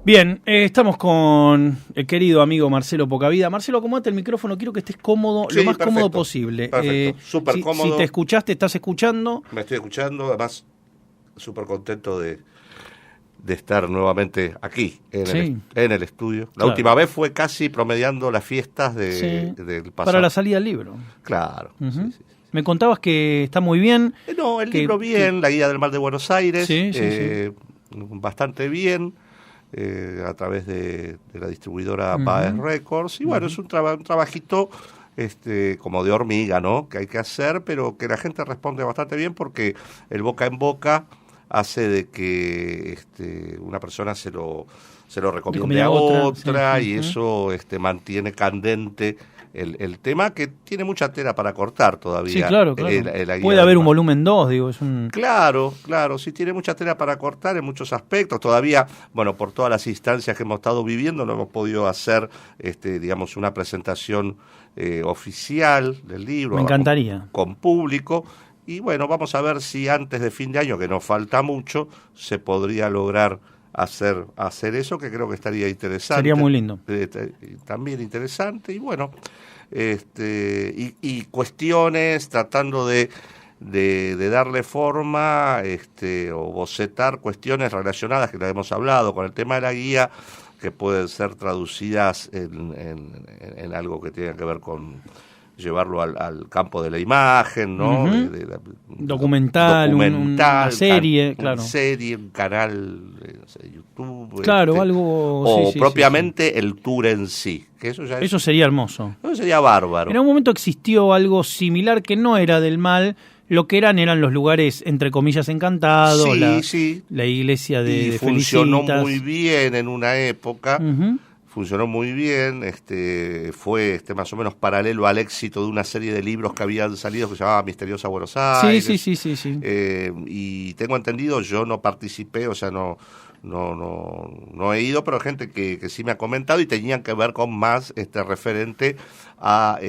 Bien, estamos con el querido amigo Marcelo Pocavida. Marcelo, acomódate el micrófono, quiero que estés cómodo, Sí, lo más perfecto, cómodo posible. Perfecto, súper cómodo. Si te escuchaste, estás escuchando. Me estoy escuchando, además súper contento de estar nuevamente aquí, en el estudio. La Claro. última vez fue casi promediando las fiestas del pasado. Para la salida del libro. Claro, sí. Me contabas que está muy bien. No, el libro bien, la guía del mar de Buenos Aires, Sí. bastante bien, a través de la distribuidora Baez Records, y bueno, es un trabajito como de hormiga, ¿no?, que hay que hacer, pero que la gente responde bastante bien porque el boca en boca hace de que una persona se lo recomiende a otra, y eso mantiene candente el tema, que tiene mucha tela para cortar todavía. Sí, claro. Puede haber un volumen 2, digo. Claro, sí tiene mucha tela para cortar en muchos aspectos. Todavía, bueno, por todas las instancias que hemos estado viviendo, no hemos podido hacer, digamos, una presentación oficial del libro. Me encantaría. Con público. Y bueno, vamos a ver si antes de fin de año, que nos falta mucho, se podría lograr hacer eso, que creo que estaría interesante. Sería muy lindo. También interesante, y bueno, y cuestiones, tratando de darle forma, o bocetar cuestiones relacionadas, que las hemos hablado, con el tema de la guía, que pueden ser traducidas en algo que tenga que ver con llevarlo al campo de la imagen, ¿no? Documental, una serie, claro. Una serie, un canal de YouTube. Claro, algo... O propiamente el tour en sí. Que eso sería hermoso. Eso sería bárbaro. En un momento existió algo similar que no era del mal. Lo que eran los lugares, entre comillas, encantados. La iglesia de funcionó Felicitas. muy bien en una época. Funcionó muy bien, fue más o menos paralelo al éxito de una serie de libros que habían salido que se llamaba Misteriosa Buenos Aires. Sí. Y tengo entendido, yo no participé, o sea, no he ido, pero gente que sí me ha comentado, y tenían que ver con más referente a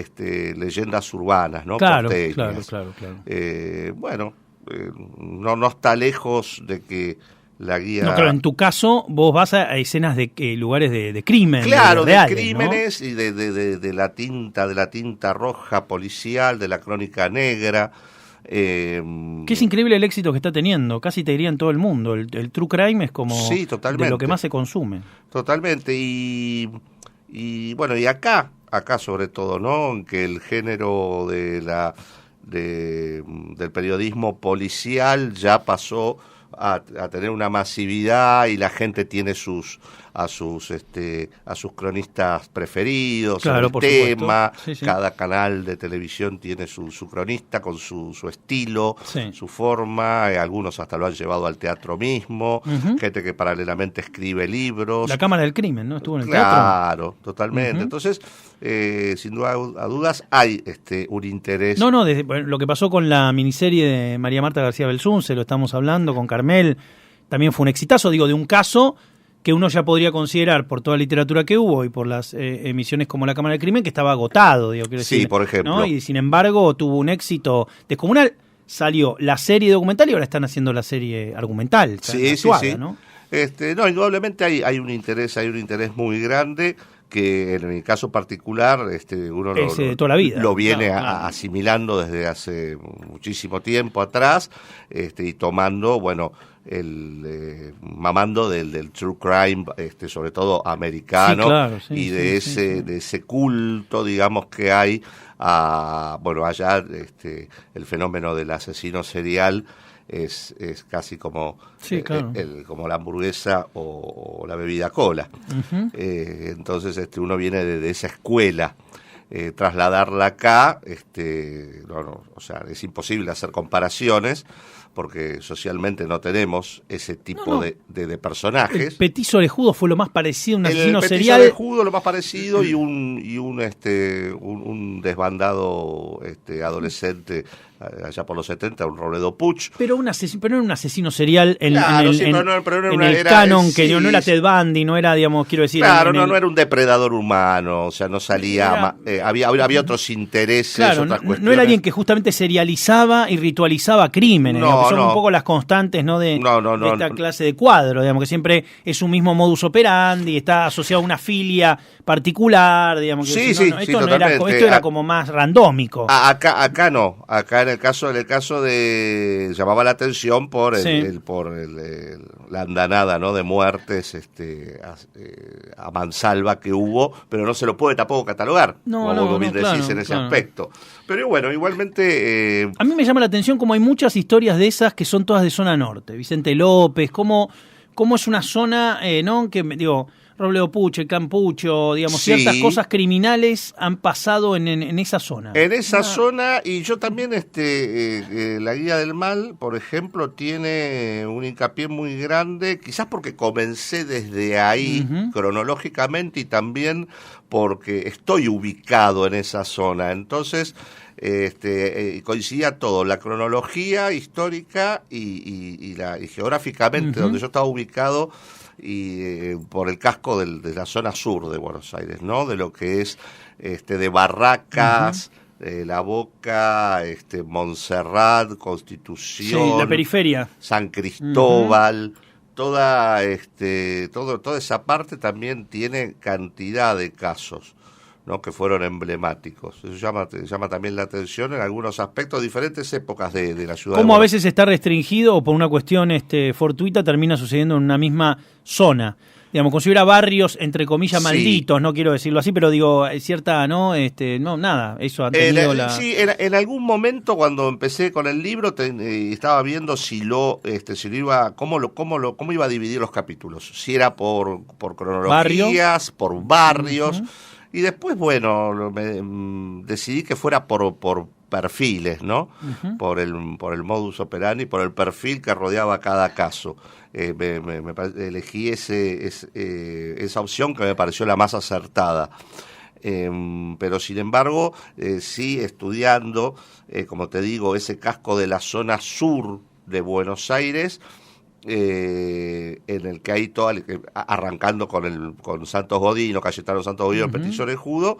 leyendas urbanas, ¿no? Claro. Bueno, no está lejos de que la guía... No, claro, en tu caso vos vas a escenas de lugares de crimen. Claro, de reales, crímenes, ¿no? Y de la tinta roja policial, de la crónica negra. Que es increíble el éxito que está teniendo, casi te diría en todo el mundo. El true crime es como de lo que más se consume. Totalmente, y bueno, y acá sobre todo, ¿no?, que el género del periodismo policial ya pasó a tener una masividad, y la gente tiene a sus cronistas preferidos, claro, el tema. Sí. Cada canal de televisión tiene su cronista con su estilo, su forma. Algunos hasta lo han llevado al teatro mismo. Gente que paralelamente escribe libros. La Cámara del Crimen, ¿no? Estuvo en el teatro. Claro, totalmente. Entonces, sin duda a dudas, hay un interés. No, lo que pasó con la miniserie de María Marta García Belsunce, se lo estamos hablando, con Carmel, también fue un exitazo, de un caso que uno ya podría considerar, por toda la literatura que hubo y por las emisiones como La Cámara del Crimen, que estaba agotado, quiero decir. Por ejemplo. ¿no? Y sin embargo tuvo un éxito descomunal. Salió la serie documental y ahora están haciendo la serie argumental. Sí. ¿no? No, indudablemente hay un interés muy grande, que en mi caso particular uno de toda la vida, lo viene claro. asimilando desde hace muchísimo tiempo atrás, y tomando, bueno, mamando del true crime, sobre todo americano, sí, claro, y de ese culto, digamos, que hay allá el fenómeno del asesino serial es casi como como la hamburguesa o la bebida cola. Entonces uno viene de esa escuela. Trasladarla acá, o sea, es imposible hacer comparaciones, porque socialmente no tenemos ese tipo de personajes. El petiso orejudo fue lo más parecido a un asesino serial. El petiso orejudo lo más parecido, y un desbandado adolescente allá por los 70, un Robledo Puch. Pero no era un asesino serial en el era, canon, que no era Ted Bundy, no era, quiero decir... Claro, no era un depredador humano, o sea, no salía... había otros intereses, claro, otras cuestiones. No era alguien que justamente serializaba y ritualizaba crímenes. No, son un poco las constantes, ¿no? de esta clase de cuadro, digamos, que siempre es un mismo modus operandi, está asociado a una filia particular, digamos. Que esto era como más randómico. Acá no, acá en el caso de llamaba la atención por la andanada, ¿no? de muertes a mansalva que hubo, pero no se lo puede tampoco catalogar, como bien decís en ese aspecto. Pero bueno, igualmente... A mí me llama la atención como hay muchas historias de esas que son todas de zona norte. Vicente López, cómo es una zona, ¿no? Que, digo, Robledo Puche, Campucho, digamos, ciertas cosas criminales han pasado en esa zona. En esa zona, y yo también, La Guía del Mal, por ejemplo, tiene un hincapié muy grande, quizás porque comencé desde ahí, cronológicamente, y también porque estoy ubicado en esa zona. Entonces, coincidía todo, la cronología histórica y geográficamente donde yo estaba ubicado, y por el casco de la zona sur de Buenos Aires, ¿no? De lo que es de Barracas, La Boca, Montserrat, Constitución, la periferia, San Cristóbal, toda esa parte también tiene cantidad de casos, ¿no? que fueron emblemáticos. Eso llama también la atención en algunos aspectos, diferentes épocas de la ciudad. ¿Cómo a veces está restringido o por una cuestión fortuita termina sucediendo en una misma zona? Digamos, como si hubiera barrios, entre comillas, malditos, no quiero decirlo así, pero digo, cierta, ¿no? Nada, eso ha tenido Sí, en algún momento cuando empecé con el libro estaba viendo si iba, cómo iba a dividir los capítulos, si era por cronologías, por barrios, y después, bueno, decidí que fuera por perfiles, ¿no? Por el modus operandi, por el perfil que rodeaba cada caso. Elegí esa opción que me pareció la más acertada. Pero sin embargo, sí estudiando, como te digo, ese casco de la zona sur de Buenos Aires, en el que hay arrancando con Santos Godino, Cayetano Santos Godino, el Petiso Orejudo,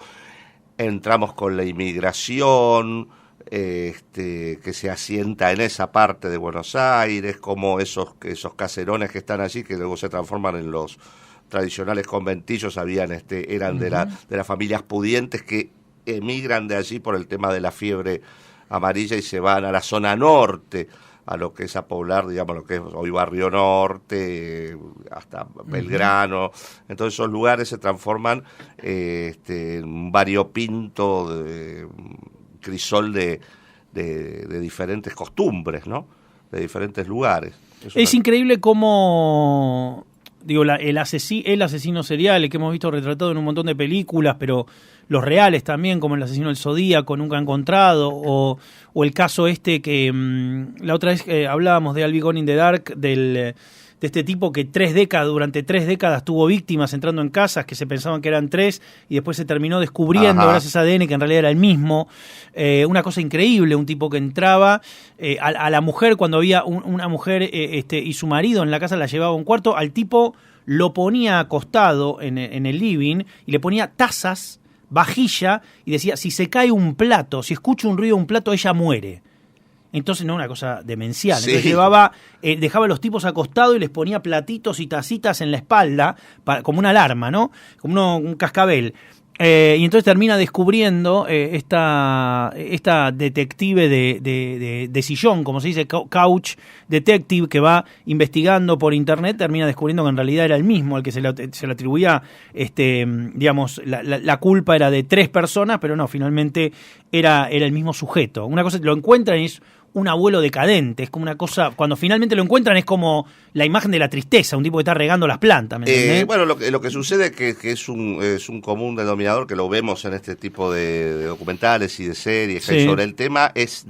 entramos con la inmigración, que se asienta en esa parte de Buenos Aires, como esos caserones que están allí, que luego se transforman en los tradicionales conventillos, eran de las familias pudientes que emigran de allí por el tema de la fiebre amarilla y se van a la zona norte, a lo que es a poblar, digamos, lo que es hoy Barrio Norte, hasta Belgrano. Entonces esos lugares se transforman en un variopinto crisol de diferentes costumbres, ¿no? De diferentes lugares. Es increíble cómo, digo, el asesino serial, el que hemos visto retratado en un montón de películas, pero los reales también, como el asesino del Zodíaco, nunca encontrado, o el caso que la otra vez hablábamos de I'll Be Gone in the Dark, de este tipo que durante 3 décadas tuvo víctimas entrando en casas que se pensaban que eran 3 y después se terminó descubriendo gracias a ADN que en realidad era el mismo. Una cosa increíble, un tipo que entraba a la mujer, cuando había una mujer y su marido en la casa, la llevaba a un cuarto, al tipo lo ponía acostado en el living y le ponía tazas, vajilla, y decía, si se cae un plato, si escucha un ruido de un plato, ella muere. Entonces, no, una cosa demencial. Sí. Entonces dejaba a los tipos acostados y les ponía platitos y tacitas en la espalda, como una alarma, ¿no? Como un cascabel. Y entonces termina descubriendo esta detective de sillón, como se dice, couch detective, que va investigando por internet, termina descubriendo que en realidad era el mismo, al que se le atribuía, digamos, la culpa era de 3 personas, pero no, finalmente era el mismo sujeto. Una cosa, lo encuentran y es un abuelo decadente, es como una cosa, cuando finalmente lo encuentran es como la imagen de la tristeza, un tipo que está regando las plantas, ¿me entendés? Bueno, lo que sucede es que es un común denominador, que lo vemos en este tipo de documentales y de series que hay sobre el tema, es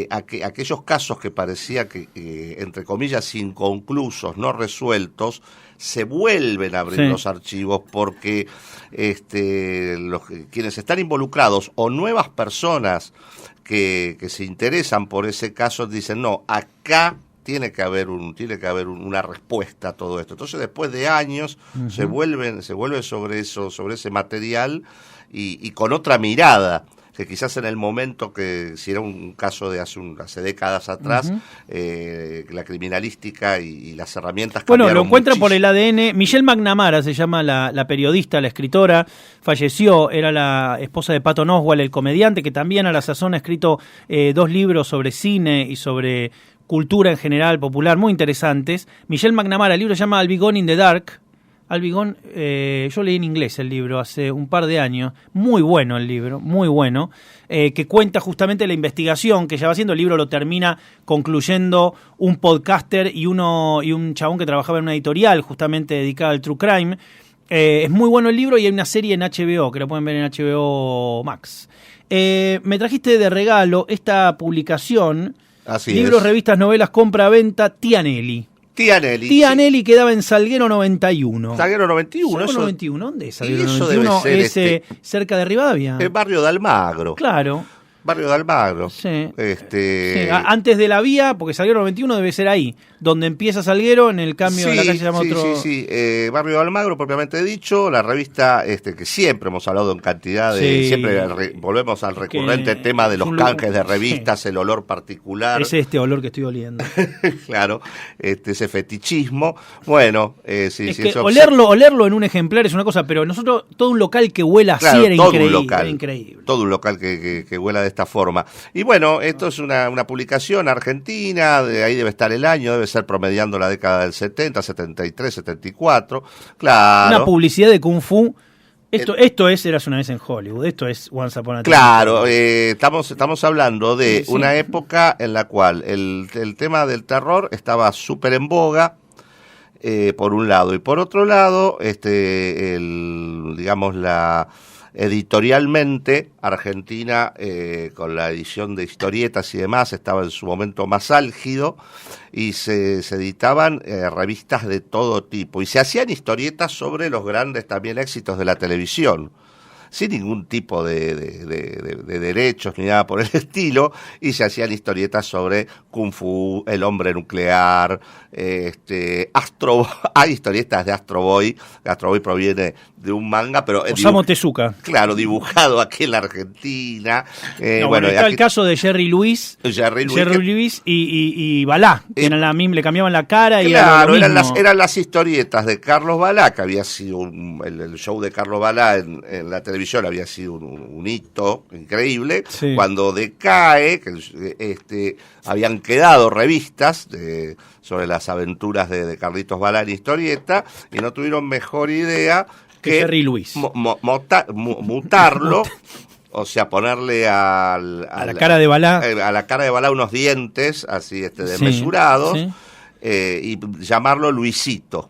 aquellos casos que parecía que, entre comillas, inconclusos, no resueltos, se vuelven a abrir los archivos porque quienes están involucrados o nuevas personas que se interesan por ese caso dicen, no, acá tiene que haber una respuesta a todo esto. Entonces, después de años, se vuelve sobre ese material y con otra mirada. que quizás en el momento que, si era un caso de hace décadas atrás, la criminalística y las herramientas cambiaron. Bueno, lo encuentra muchísimo. por el ADN. Michelle McNamara se llama la periodista, la escritora, falleció, era la esposa de Patton Oswalt, el comediante, que también a la sazón ha escrito 2 libros sobre cine y sobre cultura en general, popular, muy interesantes. Michelle McNamara, el libro se llama I'll Be Gone in the Dark. Yo leí en inglés el libro hace un par de años, muy bueno el libro, muy bueno, que cuenta justamente la investigación que ya va haciendo. El libro lo termina concluyendo un podcaster y un chabón que trabajaba en una editorial justamente dedicada al true crime. Es muy bueno el libro y hay una serie en HBO, que la pueden ver en HBO Max. Me trajiste de regalo esta publicación, Así libros, es. revistas, novelas, compra-venta, Tía Nelly. Tía Nelly quedaba en Salguero 91. Salguero 91. Salguero eso, 91, ¿dónde es Salguero eso 91? debe ser Es cerca de Rivadavia. El barrio de Almagro. Claro. Barrio de Almagro. Sí. Sí. Antes de la vía, porque Salguero 91 debe ser ahí, donde empieza Salguero, en el cambio de la calle se llama otro... Sí. Barrio de Almagro, propiamente dicho, la revista que siempre hemos hablado en cantidad de... Siempre volvemos al recurrente tema de los canjes de revistas, el olor particular. Es este olor que estoy oliendo. Claro, ese fetichismo. Bueno, olerlo en un ejemplar es una cosa, pero nosotros, todo un local que huela así era increíble. Todo un local que huela de esta forma. Y bueno, esto es una publicación argentina, de ahí debe estar el año, debe ser promediando la década del 70, 73, 74. Claro. Una publicidad de Kung Fu. Esto es Eras una vez en Hollywood, esto es Once Upon a Time. Claro, estamos hablando de una época en la cual el tema del terror estaba súper en boga, por un lado, y por otro lado, editorialmente, Argentina, con la edición de historietas y demás, estaba en su momento más álgido y se editaban revistas de todo tipo y se hacían historietas sobre los grandes también éxitos de la televisión, sin ningún tipo de derechos ni nada por el estilo, y se hacían historietas sobre Kung Fu, el hombre nuclear, hay historietas de Astro Boy. Astro Boy proviene de un manga, pero Osamu Tezuka. Claro, dibujado aquí en la Argentina. Está el caso de Jerry Lewis y Balá, que le cambiaban la cara y claro, eran las historietas de Carlos Balá, que había sido el show de Carlos Balá en la televisión había sido un hito increíble. Sí. Cuando decae, que habían quedado revistas sobre las aventuras de Carlitos Balá en historieta, y no tuvieron mejor idea que Jerry Lewis mutarlo. O sea, ponerle a la cara de Balá, a la cara de Balá unos dientes así desmesurados, y llamarlo Luisito.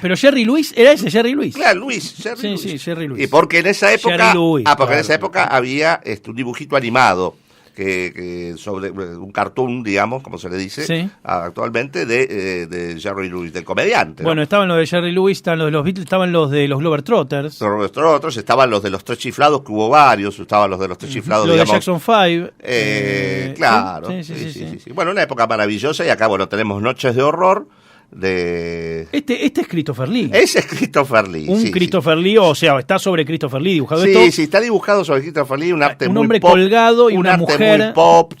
Pero Jerry Lewis, ¿era ese Jerry Lewis? Claro, Jerry Lewis. Y porque en esa época, había un dibujito animado que sobre un cartoon, digamos, como se le dice actualmente, de Jerry Lewis, del comediante. Bueno, estaban los de Jerry Lewis, estaban los de los Beatles, estaban los de los Globetrotters. Los Globetrotters, estaban los de los Tres Chiflados, que hubo varios, estaban los de los Tres Chiflados, los digamos. de Jackson 5. Claro. Sí. Bueno, una época maravillosa, y acá, tenemos Noches de Horror, Este es Christopher Lee. Ese es Christopher Lee. Christopher Lee, o sea, está sobre Christopher Lee dibujado esto. Sí, está dibujado sobre Christopher Lee, un arte un muy hombre pop, colgado y una mujer muy pop,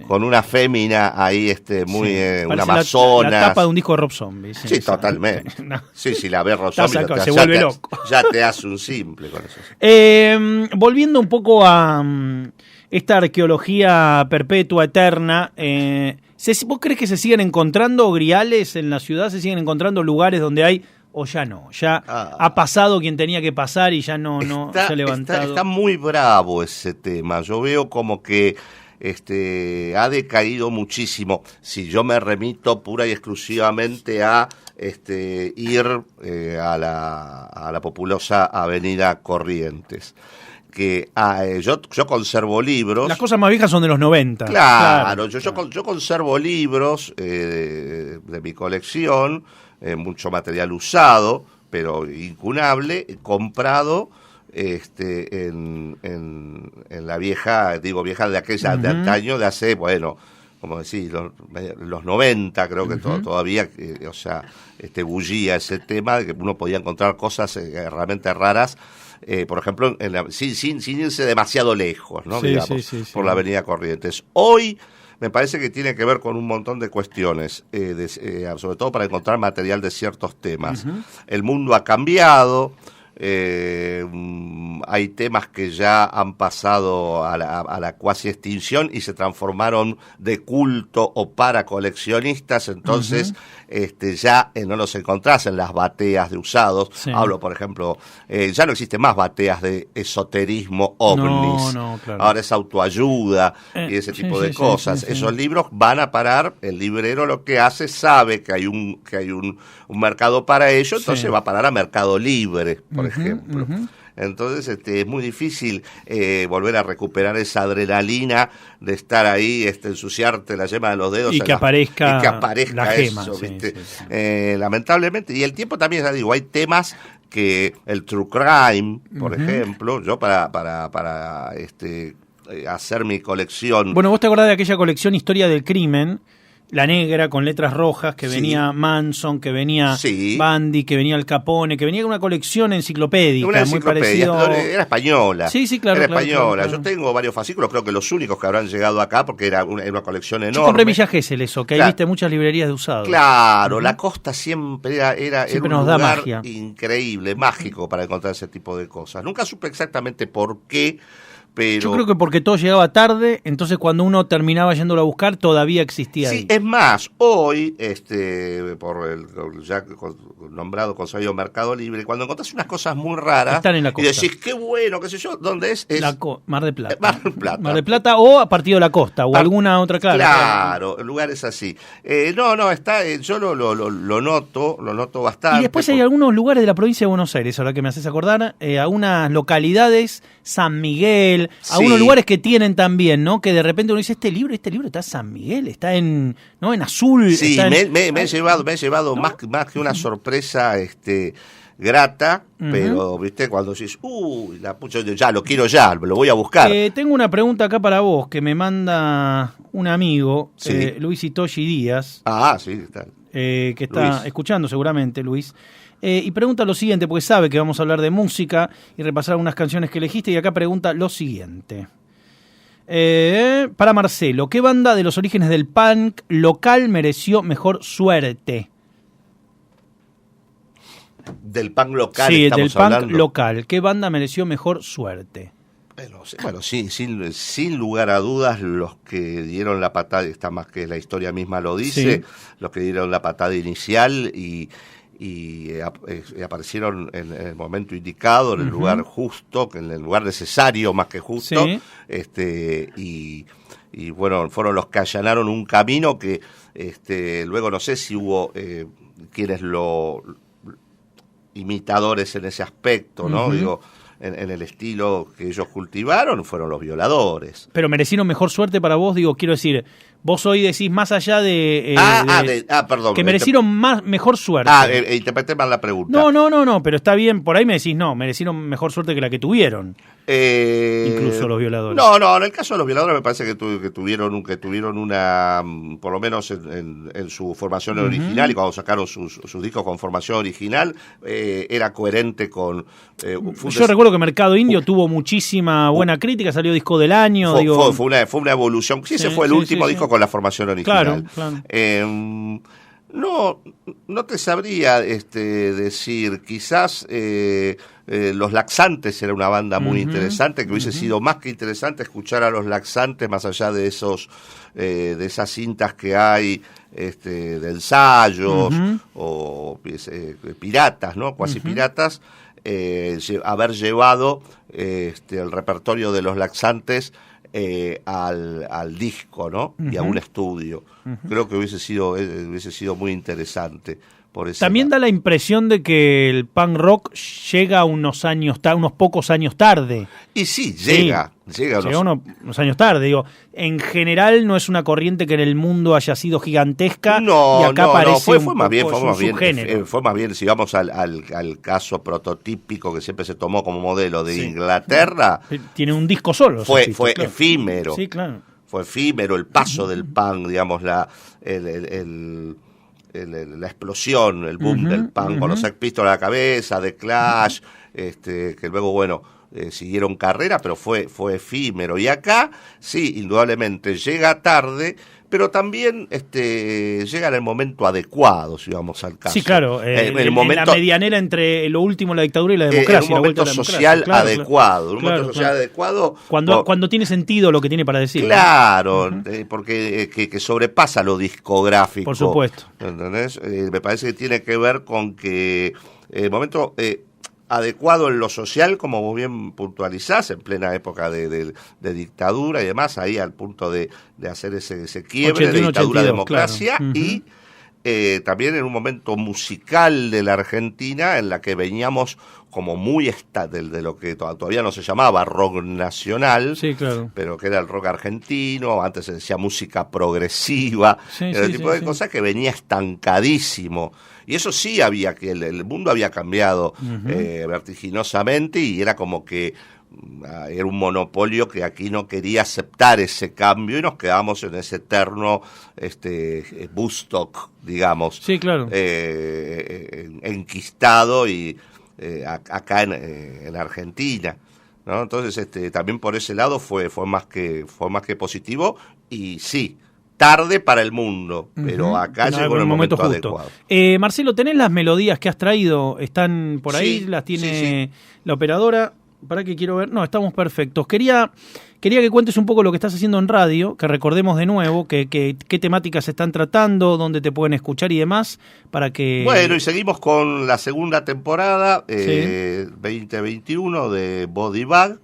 con una fémina ahí, una amazona. La tapa de un disco de Rob Zombie. Sí, totalmente. Sí, la ves Rob Zombie, se vuelve loco. Ya te hace un simple con eso. Volviendo un poco a esta arqueología perpetua, eterna, ¿vos crees que se siguen encontrando griales en la ciudad? ¿Se siguen encontrando lugares donde hay, o ya no? Ya ha pasado quien tenía que pasar y ya no se ha levantado. Está muy bravo ese tema. Yo veo como que ha decaído muchísimo. Si yo me remito pura y exclusivamente a ir a la populosa Avenida Corrientes, que yo conservo libros. Las cosas más viejas son de los 90. Claro. Yo conservo libros de mi colección, mucho material usado, pero incunable, comprado en la vieja de aquella de antaño, de hace, como decís, los 90, creo que todavía, bullía ese tema de que uno podía encontrar cosas realmente raras por ejemplo, sin irse demasiado lejos, ¿no? Sí, digamos, sí, por la avenida Corrientes. Hoy me parece que tiene que ver con un montón de cuestiones, sobre todo para encontrar material de ciertos temas. El mundo ha cambiado. Hay temas que ya han pasado a la cuasi extinción y se transformaron de culto o para coleccionistas, entonces ya no los encontrás en las bateas de usados. Sí. Hablo, por ejemplo, ya no existen más bateas de esoterismo ovnis, claro. Ahora es autoayuda y ese tipo de cosas. Esos libros van a parar, el librero lo que hace, sabe que hay un mercado para ello, entonces va a parar a Mercado Libre, por ejemplo. Entonces es muy difícil volver a recuperar esa adrenalina de estar ahí, ensuciarte la yema de los dedos y que aparezca la gema, eso, ¿viste? Lamentablemente, y el tiempo también, ya digo, hay temas que el true crime, por ejemplo, yo para hacer mi colección. Bueno, vos te acordás de aquella colección Historia del Crimen, la negra con letras rojas, que venía Manson, que venía Bundy, que venía Al Capone, que venía una colección enciclopédica, muy parecido. Era española. Sí, claro. Era española. Claro. Yo tengo varios fascículos, creo que los únicos que habrán llegado acá, porque era una colección enorme. Yo compré Villa Gesell eso, que ahí viste muchas librerías de usados. Claro, la costa siempre era un lugar magia. Increíble, mágico para encontrar ese tipo de cosas. Nunca supe exactamente por qué. Pero... Yo creo que porque todo llegaba tarde, entonces cuando uno terminaba yéndolo a buscar todavía existía ahí. Sí, es más, hoy, por el ya nombrado Consejo Mercado Libre, cuando encontrás unas cosas muy raras, están en la costa. Y decís, qué bueno, qué sé yo, ¿dónde es? Mar del Plata. Mar del Plata. Mar del Plata o a Partido de la Costa, o alguna otra, Claro, lugares así. Está, yo lo noto bastante. Y después hay algunos lugares de la provincia de Buenos Aires, ahora que me haces acordar, algunas localidades, San Miguel, algunos lugares que tienen también, ¿no? Que de repente uno dice, este libro está en San Miguel, está en azul. Sí, me he llevado ¿no? más que una sorpresa grata, pero viste cuando decís, la pucha, lo quiero ya, lo voy a buscar. Tengo una pregunta acá para vos que me manda un amigo, Luis Itoshi Díaz. Sí, está. Que está escuchando seguramente, Luis. Y pregunta lo siguiente, porque sabe que vamos a hablar de música y repasar algunas canciones que elegiste, y acá pregunta lo siguiente. Para Marcelo, ¿qué banda de los orígenes del punk local mereció mejor suerte? Del punk local, sí, estamos del hablando. Punk local. ¿Qué banda mereció mejor suerte? Bueno, sí, sin lugar a dudas, los que dieron la patada, está más que la historia misma lo dice, los que dieron la patada inicial y aparecieron en el momento indicado, en el lugar justo, en el lugar necesario más que justo, y bueno, fueron los que allanaron un camino que luego no sé si hubo quienes imitadores en ese aspecto, ¿no? Digo, en el estilo que ellos cultivaron, fueron los Violadores. Pero merecieron mejor suerte para vos, digo, quiero decir, vos hoy decís más allá de... perdón. Que merecieron mejor suerte. Interpreté mal la pregunta. No, pero está bien, por ahí me decís, merecieron mejor suerte que la que tuvieron. Incluso los Violadores. No, en el caso de los Violadores me parece que tuvieron una, por lo menos en su formación original, y cuando sacaron sus discos con formación original, era coherente con... Yo recuerdo que Mercado Indio tuvo muchísima buena crítica, salió disco del año. Fue una evolución. Sí, ese fue el último disco con la formación original. Claro. No te sabría decir, quizás Los Laxantes era una banda muy interesante, que hubiese sido más que interesante escuchar a Los Laxantes más allá de de esas cintas que hay de ensayos o piratas, ¿no? Cuasi piratas, haber llevado el repertorio de Los Laxantes al disco, ¿no? Y a un estudio. Creo que hubiese sido muy interesante. También da la impresión de que el punk rock llega unos pocos años tarde. Y sí, llega unos años tarde. Digo, en general no es una corriente que en el mundo haya sido gigantesca. No, y acá fue más bien, si vamos al caso prototípico que siempre se tomó como modelo de Inglaterra. Tiene un disco solo. Fue efímero. Sí, claro. Fue efímero el paso del punk, digamos, la explosión, el boom del punk, con los Sex Pistols a la cabeza, The Clash, que luego, bueno, siguieron carrera, pero fue efímero. Y acá, sí, indudablemente llega tarde, pero también llega en el momento adecuado, si vamos al caso. Sí, claro, el momento, en la medianera entre lo último, la dictadura y la democracia. En un momento social adecuado. Un momento social adecuado. Cuando tiene sentido lo que tiene para decir. Claro, porque que sobrepasa lo discográfico. Por supuesto. ¿Entendés? Me parece que tiene que ver con que el momento adecuado en lo social, como vos bien puntualizás, en plena época de dictadura y demás, ahí al punto de hacer ese quiebre 81, de dictadura 82, democracia, claro. Y también en un momento musical de la Argentina en la que veníamos como muy de lo que todavía no se llamaba rock nacional, sí, claro. Pero que era el rock argentino, antes se decía música progresiva, el tipo de cosas que venía estancadísimo. Y eso sí había que el mundo había cambiado vertiginosamente y era como que era un monopolio que aquí no quería aceptar ese cambio y nos quedamos en ese eterno Woodstock, digamos. Sí, claro. Enquistado y acá en Argentina, ¿no? Entonces también por ese lado fue más que positivo y sí, tarde para el mundo, pero acá llegó el momento adecuado. Marcelo, ¿tenés las melodías que has traído? ¿Están por ahí? Sí, ¿Las tiene la operadora? ¿Para qué quiero ver? No, estamos perfectos. Quería que cuentes un poco lo que estás haciendo en radio, que recordemos de nuevo qué temáticas se están tratando, dónde te pueden escuchar y demás, para que... Bueno, y seguimos con la segunda temporada, 2021 de Body Bag.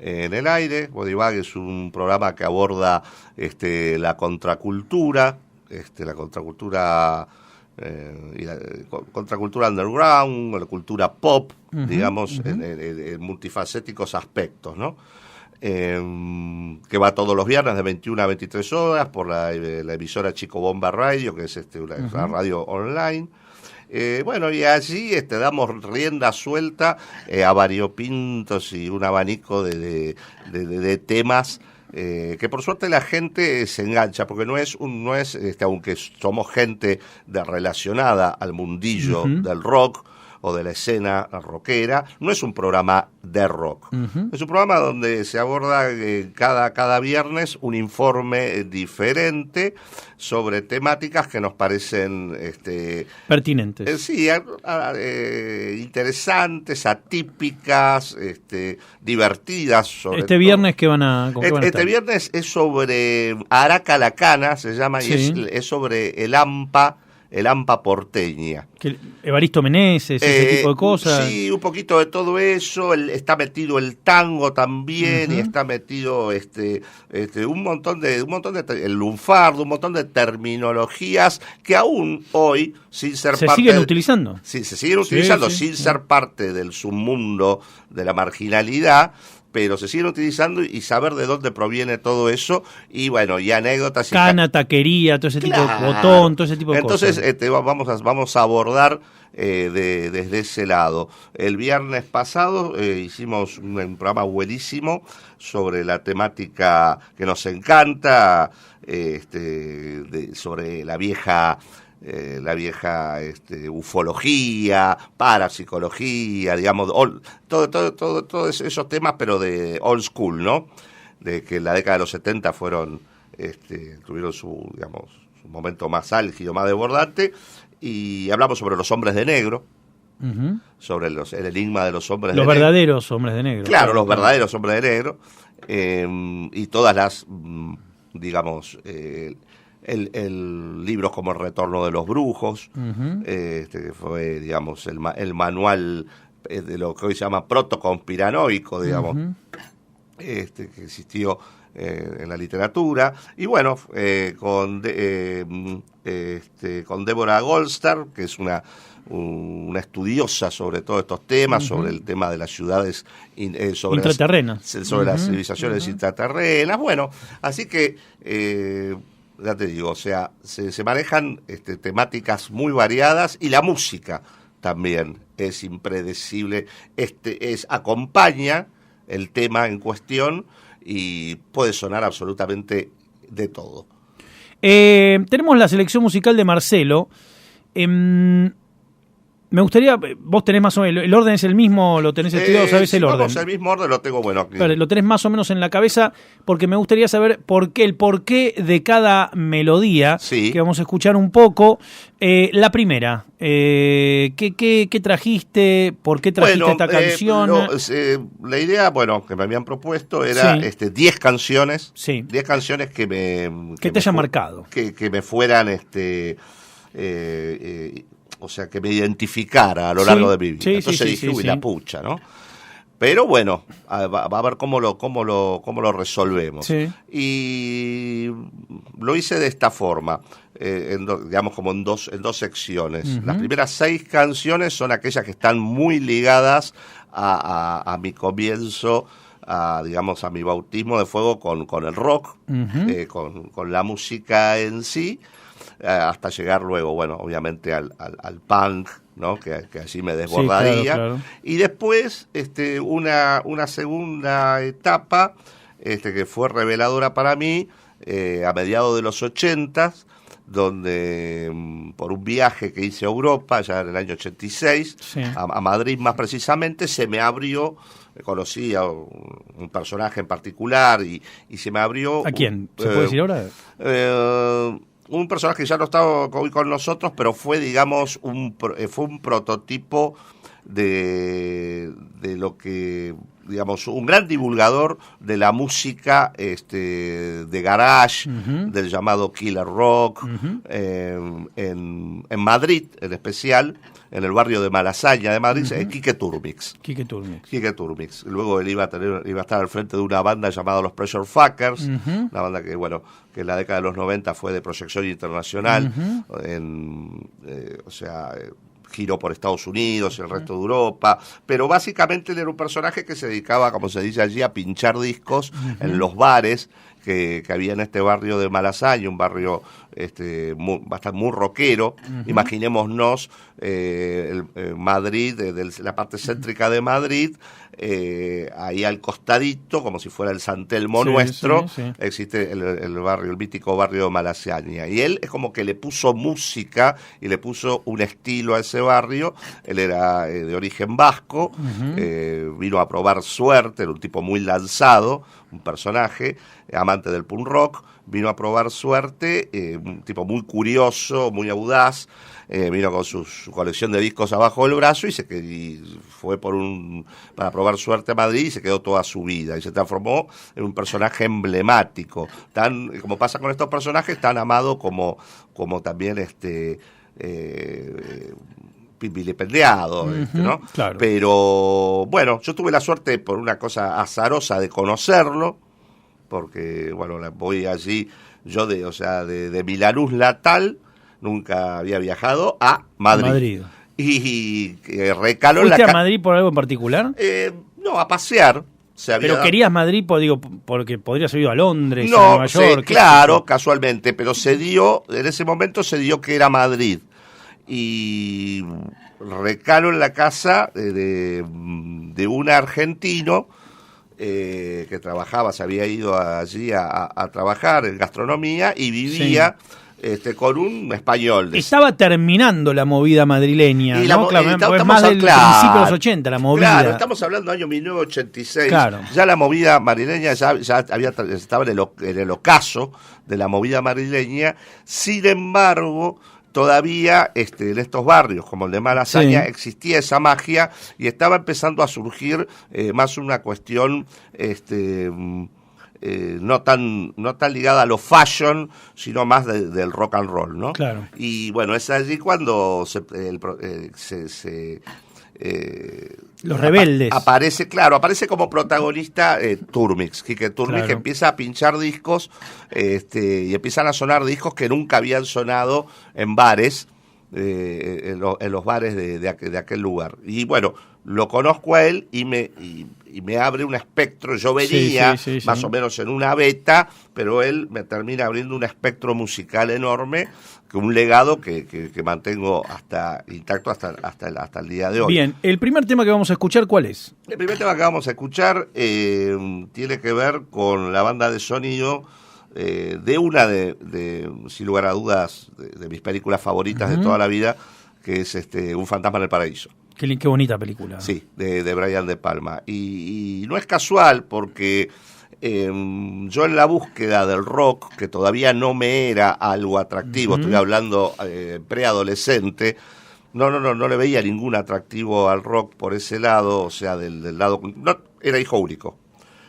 En el aire. Body Bag es un programa que aborda la contracultura, la contracultura contracultura underground, la cultura pop, digamos, en multifacéticos aspectos, ¿no? Que va todos los viernes de 21 a 23 horas por la emisora Chico Bomba Radio, que es una radio online. Bueno, y allí damos rienda suelta a variopintos y un abanico de temas que por suerte la gente se engancha, porque no es aunque somos gente relacionada al mundillo del rock o de la escena rockera, no es un programa de rock. Es un programa donde se aborda cada viernes un informe diferente sobre temáticas que nos parecen pertinentes. Sí, interesantes, atípicas, divertidas. Sobre viernes ¿qué van a estar? Este viernes es sobre Araca Lacana, se llama, sí. Y es sobre el AMPA porteña. Evaristo Meneses, ese tipo de cosas. Sí, un poquito de todo eso. Está metido el tango también, y está metido un montón de el lunfardo, un montón de terminologías que aún hoy, sin ser se siguen utilizando. Sí, se siguen utilizando sin ser parte del submundo de la marginalidad, pero se siguen utilizando y saber de dónde proviene todo eso, y bueno, y anécdotas. Cana, taquería, todo ese tipo de botón, todo ese tipo de cosas. Entonces vamos a abordar desde ese lado. El viernes pasado hicimos un programa buenísimo sobre la temática que nos encanta, sobre la vieja ufología, parapsicología, digamos, todos esos temas, pero de old school, ¿no? De que en la década de los 70 tuvieron su momento más álgido, más desbordante, y hablamos sobre los hombres de negro, sobre el enigma de los hombres de negro. Los verdaderos hombres de negro. Claro, los verdaderos hombres de negro, y todas las, digamos, el libros como El Retorno de los Brujos, que fue, digamos, el manual de lo que hoy se llama protoconspiranoico, digamos, que existió en la literatura. Y bueno, con Débora Goldstar, que es una estudiosa sobre todos estos temas, sobre el tema de las ciudades intraterrenas, sobre las civilizaciones intraterrenas. Bueno, así que ya te digo, o sea, se manejan temáticas muy variadas, y la música también es impredecible. Acompaña el tema en cuestión y puede sonar absolutamente de todo. Tenemos la selección musical de Marcelo. Me gustaría, vos tenés más o menos, el orden es el mismo, lo tenés estudiado, ¿sabés el orden? Vamos, el mismo orden lo tengo, bueno. Claro, lo tenés más o menos en la cabeza, porque me gustaría saber el porqué de cada melodía, que vamos a escuchar un poco. La primera, ¿qué trajiste? ¿Por qué trajiste esta canción? La idea, que me habían propuesto era 10 canciones, 10 canciones que te hayan marcado. Que me fueran, o sea, que me identificara a lo largo de mi vida. Entonces dije, la pucha, ¿no? Pero bueno, va a ver cómo lo resolvemos. Y lo hice de esta forma, digamos como en dos secciones. Las primeras 6 canciones son aquellas que están muy ligadas a mi comienzo, digamos, a mi bautismo de fuego con el rock, con la música en sí, hasta llegar luego, obviamente al punk, ¿no? Que allí me desbordaría. Claro. Y después una segunda etapa que fue reveladora para mí, a mediados de los 80s, donde por un viaje que hice a Europa, ya en el año 86, a Madrid más precisamente, se me abrió, conocí a un personaje en particular y se me abrió... ¿A quién? ¿Se puede decir ahora? Un personaje que ya no estaba hoy con nosotros, pero fue, digamos, fue un prototipo de lo que, digamos, un gran divulgador de la música de garage, del llamado killer rock, en Madrid en especial, en el barrio de Malasaña de Madrid, Quique Turmix. Quique Turmix. Luego él iba a estar al frente de una banda llamada Los Pressure Fuckers, una banda que en la década de los 90 fue de proyección internacional, giró por Estados Unidos y el resto de Europa, pero básicamente él era un personaje que se dedicaba, como se dice allí, a pinchar discos en los bares que había en este barrio de Malasaña, un barrio bastante muy rockero. Imaginémonos Madrid, la parte céntrica de Madrid, ahí al costadito, como si fuera el San Telmo nuestro, existe el mítico barrio de Malasaña. Y él es como que le puso música y le puso un estilo a ese barrio. Él era de origen vasco, vino a probar suerte, era un tipo muy lanzado, un personaje, amante del punk rock, vino a probar suerte, un tipo muy curioso, muy audaz, vino con su colección de discos abajo del brazo y fue para probar suerte a Madrid y se quedó toda su vida y se transformó en un personaje emblemático, como pasa con estos personajes, tan amado como también vilipendiado, ¿no? Claro. Pero bueno, yo tuve la suerte por una cosa azarosa de conocerlo, porque voy allí, yo de Milanús Natal, nunca había viajado a Madrid. Y recaló ¿Fuiste a Madrid por algo en particular? No, a pasear. ¿Pero querías Madrid porque podrías haber ido a Londres, no, a Nueva York? Claro, casualmente, pero en ese momento se dio que era Madrid. Y recalo en la casa de un argentino que trabajaba, se había ido allí a trabajar en gastronomía y vivía con un español. Estaba terminando la movida madrileña, ¿no? Claro, más del principio de los 80, la movida. Claro, estamos hablando del año 1986. Claro. Ya la movida madrileña estaba en el ocaso de la movida madrileña. Sin embargo, todavía en estos barrios como el de Malasaña existía esa magia y estaba empezando a surgir más una cuestión no tan ligada a lo fashion, sino más del rock and roll, ¿no? Claro. Y bueno, es allí cuando los rebeldes. Aparece como protagonista Turmix, Quique Turmix, que empieza a pinchar discos y empiezan a sonar discos que nunca habían sonado en bares, en los bares de aquel lugar. Y bueno, lo conozco a él y me abre un espectro. Yo venía más o menos en una beta, pero él me termina abriendo un espectro musical enorme, que un legado que mantengo intacto hasta el día de hoy. Bien, el primer tema que vamos a escuchar, ¿cuál es? El primer tema que vamos a escuchar tiene que ver con la banda de sonido de una sin lugar a dudas, de mis películas favoritas de toda la vida, que es Un fantasma en el paraíso. Qué bonita película. Sí, de Brian De Palma. Y no es casual porque yo en la búsqueda del rock, que todavía no me era algo atractivo, estoy hablando preadolescente, no le veía ningún atractivo al rock por ese lado, o sea, del lado... No, era hijo único.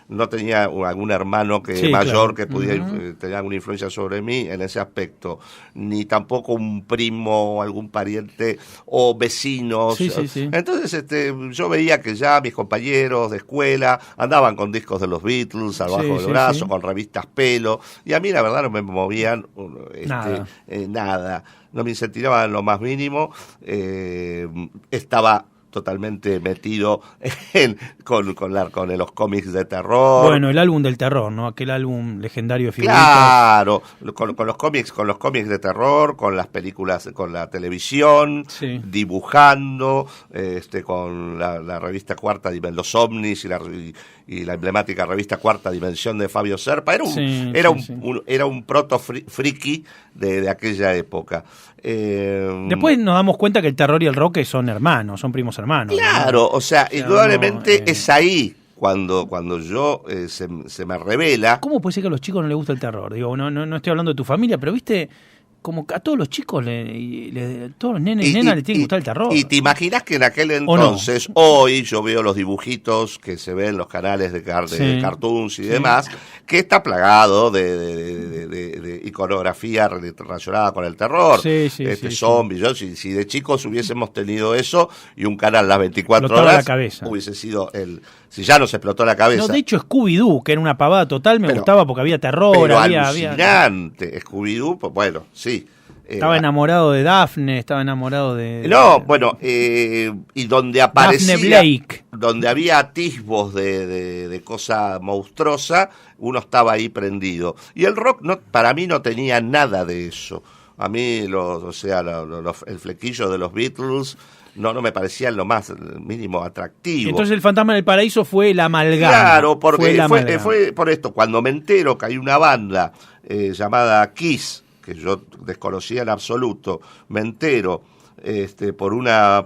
No tenía algún hermano mayor que pudiera tener alguna influencia sobre mí en ese aspecto, ni tampoco un primo, algún pariente o vecinos. Sí. Entonces yo veía que ya mis compañeros de escuela andaban con discos de los Beatles abajo del brazo, con revistas Pelo, y a mí la verdad no me movían nada, no me incentivaban en lo más mínimo. Estaba totalmente metido con los cómics de terror. Bueno, el álbum del terror, ¿no? Aquel álbum legendario de figuritas. Claro, con los cómics de terror, con las películas, con la televisión, dibujando, con la revista Cuarta Dimensión, los ovnis y la emblemática revista Cuarta Dimensión de Fabio Serpa. Era un proto friki de aquella época. Después nos damos cuenta que el terror y el rock son hermanos, son primos hermanos. Claro, ¿no? O sea, indudablemente es ahí cuando yo se me revela. ¿Cómo puede ser que a los chicos no les gusta el terror? Digo, no estoy hablando de tu familia, pero viste, como que a todos los chicos, todos los nenes y nenas les tiene que gustar el terror. Y te imaginas que en aquel entonces, hoy yo veo los dibujitos que se ven en los canales de cartoons y demás, que está plagado de iconografía relacionada con el terror. Zombies. Si de chicos hubiésemos tenido eso y un canal las 24 horas, hubiese sido si ya nos explotó la cabeza. No, de hecho Scooby-Doo, que era una pavada total, me gustaba porque había terror. Pero alucinante. Scooby-Doo, pues bueno, sí. Estaba enamorado de Daphne, estaba enamorado de... y donde aparecía... Daphne Blake. Donde había atisbos de cosa monstruosa, uno estaba ahí prendido. Y el rock para mí no tenía nada de eso. A mí, el flequillo de los Beatles... No me parecía en lo más mínimo atractivo. Entonces el fantasma del paraíso fue la amalgama. Claro, porque fue por esto. Cuando me entero que hay una banda llamada Kiss, que yo desconocía en absoluto, me entero por una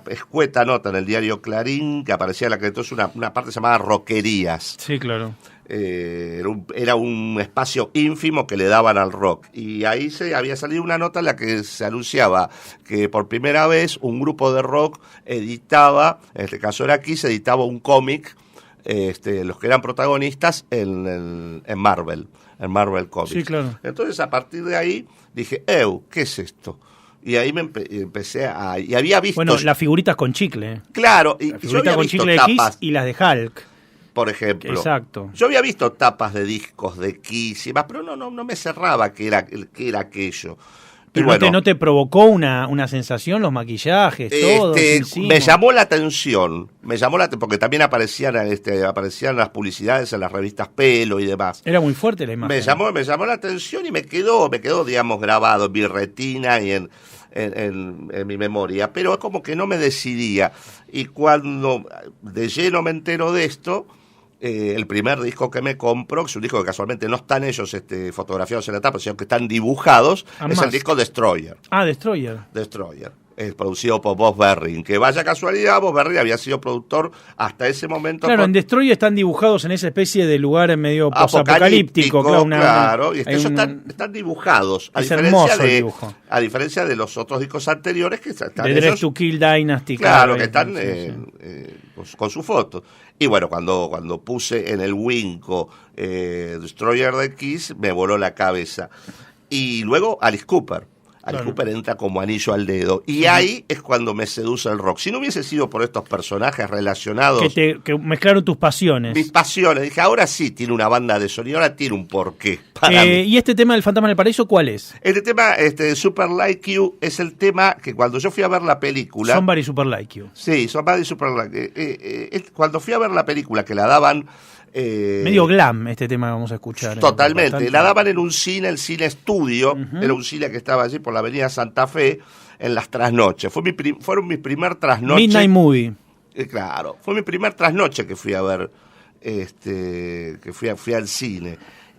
escueta nota en el diario Clarín, que aparecía entonces una parte llamada Rockerías. Sí, claro. Era un espacio ínfimo que le daban al rock, y ahí había salido una nota en la que se anunciaba que por primera vez un grupo de rock editaba, en este caso era Kiss, editaba un cómic, los que eran protagonistas en Marvel Comics. Sí, claro. Entonces a partir de ahí dije, ¿qué es esto? Y ahí me empecé y había visto... Bueno, las figuritas con chicle. Claro, las figuritas con chicle de Kiss y las de Hulk. Por ejemplo. Exacto. Yo había visto tapas de discos de Kiss y más, pero no me cerraba que era aquello. Pero bueno, ¿no te provocó una sensación los maquillajes, todo? Me llamó la atención, porque también aparecían las publicidades en las revistas Pelo y demás. Era muy fuerte la imagen. Me llamó la atención y me quedó, digamos, grabado en mi retina y en mi memoria, pero es como que no me decidía. Y cuando de lleno me entero de esto, el primer disco que me compro, que es un disco que casualmente no están ellos fotografiados en la tapa, sino que están dibujados, es el disco Destroyer. Destroyer. Es producido por Bob Berring, que vaya casualidad, Bob Berring había sido productor hasta ese momento. Claro, en Destroyer están dibujados en esa especie de lugar en medio posapocalíptico. Claro, y ellos están dibujados, a diferencia de los otros discos anteriores que están de Dress to Kill Dynasty. Claro, que están con su foto. Y bueno, cuando puse en el Winco Destroyer de Kiss, me voló la cabeza. Y luego Alice Cooper. Alice Cooper entra como anillo al dedo. Y ahí es cuando me seduce el rock. Si no hubiese sido por estos personajes relacionados... Que mezclaron tus pasiones. Mis pasiones. Dije, ahora sí tiene una banda de sonido, ahora tiene un porqué. ¿Y este tema del Fantasma del Paraíso cuál es? Este tema, Super Like You, es el tema que cuando yo fui a ver la película... Somebody Super Like You. Sí, Somebody Super Like You. Cuando fui a ver la película, que la daban... medio glam este tema que vamos a escuchar. Totalmente. La daban en un cine, el Cine Estudio. Era un cine que estaba allí por la avenida Santa Fe, en las trasnoches. Fueron mi primer trasnoche. Midnight Movie. Claro, fue mi primer trasnoche que fui a ver, que fui al cine.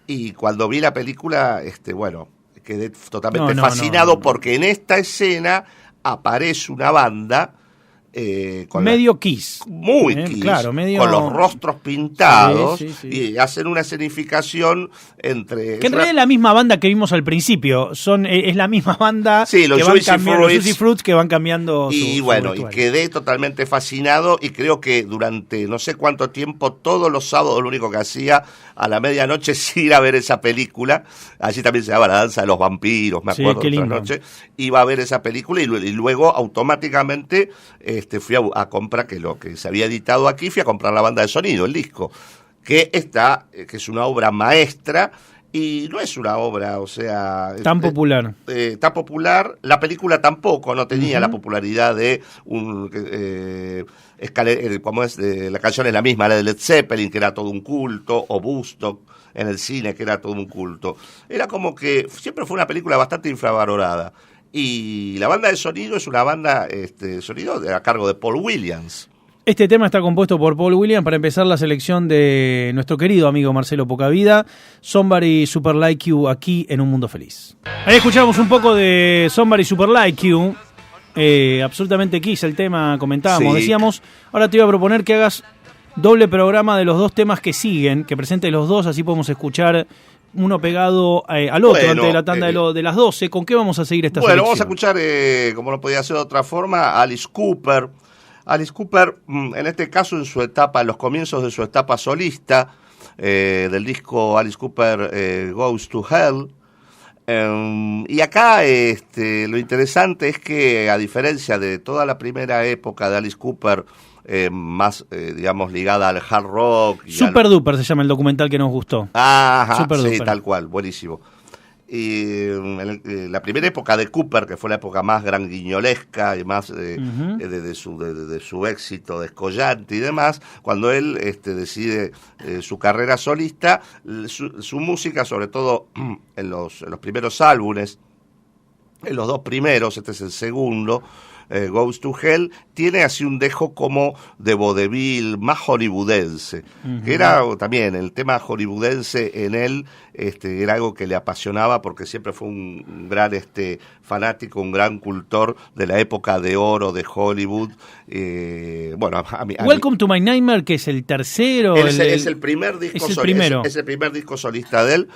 Y cuando vi la película, bueno, quedé totalmente fascinado porque en esta escena aparece una banda con medio Kiss. Muy Kiss, claro, medio... con los rostros pintados, y hacen una escenificación entre... Que en realidad es la misma banda que vimos al principio, es la misma banda los que van cambiando, los Juicy Fruits que van cambiando y bueno, y quedé totalmente fascinado, y creo que durante no sé cuánto tiempo, todos los sábados, lo único que hacía a la medianoche es ir a ver esa película. Allí también se llama La Danza de los Vampiros, me acuerdo, otra noche. Iba a ver esa película y luego automáticamente fui a comprar, que lo que se había editado aquí, fui a comprar la banda de sonido, el disco, que es una obra maestra, y no es una obra, o sea... Tan popular. Tan popular. La película tampoco, no tenía la popularidad de como es, la canción es la misma, la de Led Zeppelin, que era todo un culto, o Woodstock en el cine, que era todo un culto. Era como que siempre fue una película bastante infravalorada. Y la banda de sonido es una banda de sonido a cargo de Paul Williams. Este tema está compuesto por Paul Williams para empezar la selección de nuestro querido amigo Marcelo Pocavida, Somebody Super Like You, aquí en Un Mundo Feliz. Ahí escuchamos un poco de Somebody Super Like You, absolutamente Kiss el tema, comentábamos, decíamos. Ahora te iba a proponer que hagas doble programa de los dos temas que siguen, que presentes los dos, así podemos escuchar uno pegado al otro antes de la tanda de las 12. ¿Con qué vamos a seguir esta selección? Vamos a escuchar, como no podía ser de otra forma, Alice Cooper. Alice Cooper, en este caso en los comienzos de su etapa solista, del disco Alice Cooper Goes to Hell. Y acá lo interesante es que, a diferencia de toda la primera época de Alice Cooper, más, digamos, ligada al hard rock. Super Duper se llama el documental que nos gustó. Ajá, Super sí, Duper. Tal cual, buenísimo. Y la primera época de Cooper, que fue la época más granguiñolesca y más de su éxito descollante y demás, cuando él decide su carrera solista, su música, sobre todo en los primeros álbumes, en los dos primeros, este es el segundo, Goes to Hell, tiene así un dejo como de vodevil, más hollywoodense, que era también el tema hollywoodense en él, era algo que le apasionaba, porque siempre fue un gran fanático, un gran cultor de la época de oro de Hollywood. Bueno, Welcome to My Nightmare, que es el tercero. Es el primer disco solista. Es el primer disco solista de él.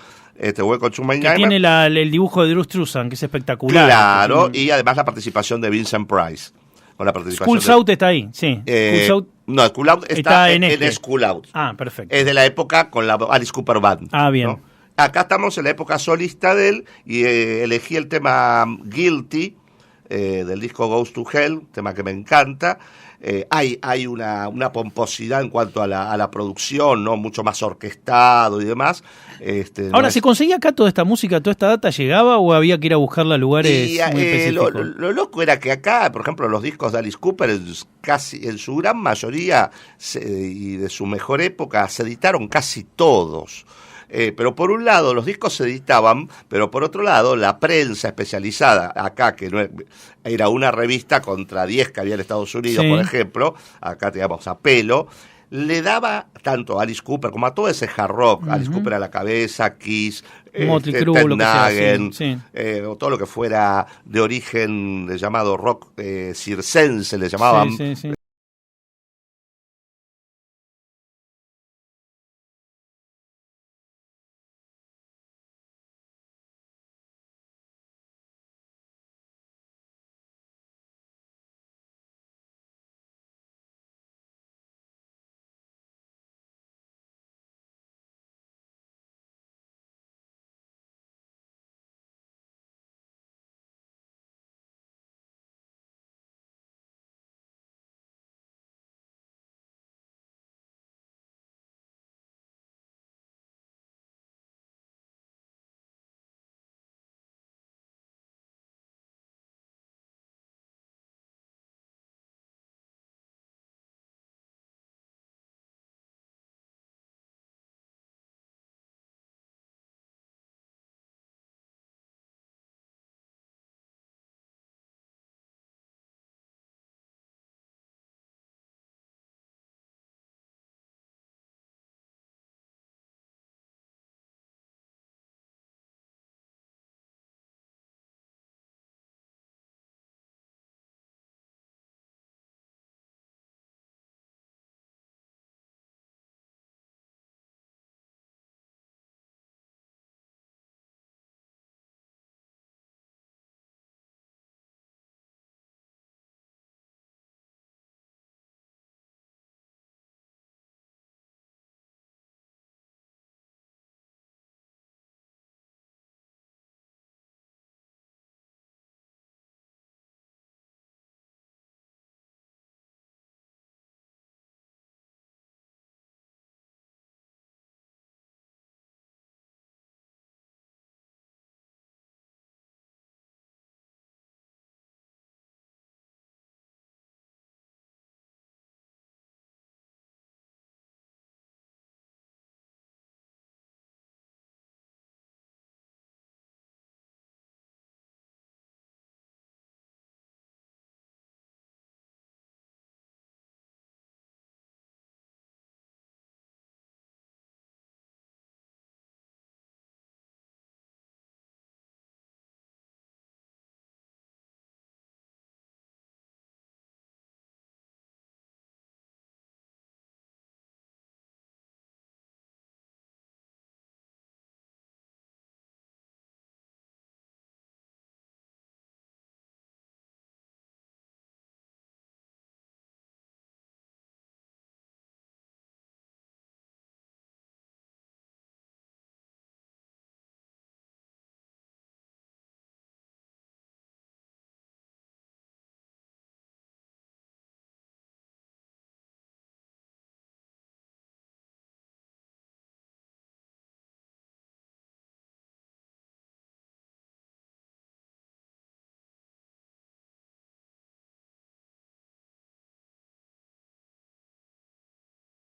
Welcome to My Nightmare. Tiene el dibujo de Drew Struzan, que es espectacular. Claro, y además la participación de Vincent Price. Con la participación School's Out está ahí, sí. No, School's Out está en School's Out. Ah, perfecto. Es de la época con la Alice Cooper Band. Ah, bien. ¿No? Acá estamos en la época solista de él, y elegí el tema Guilty, del disco Goes to Hell, tema que me encanta. Hay una pomposidad en cuanto a la producción, ¿no? Mucho más orquestado y demás. Ahora, ¿se conseguía acá toda esta música, toda esta data? ¿Llegaba o había que ir a buscarla a lugares muy específicos? Lo loco era que acá, por ejemplo, los discos de Alice Cooper, casi en su gran mayoría y de su mejor época, se editaron casi todos. Pero por un lado los discos se editaban, pero por otro lado la prensa especializada acá, que no era una revista contra 10 que había en Estados Unidos, por ejemplo, acá teníamos a pelo, le daba tanto a Alice Cooper como a todo ese hard rock, Alice Cooper a la cabeza, Kiss, Motley Crue, Ted Nugent, o todo lo que fuera de origen llamado rock circense, le llamaban,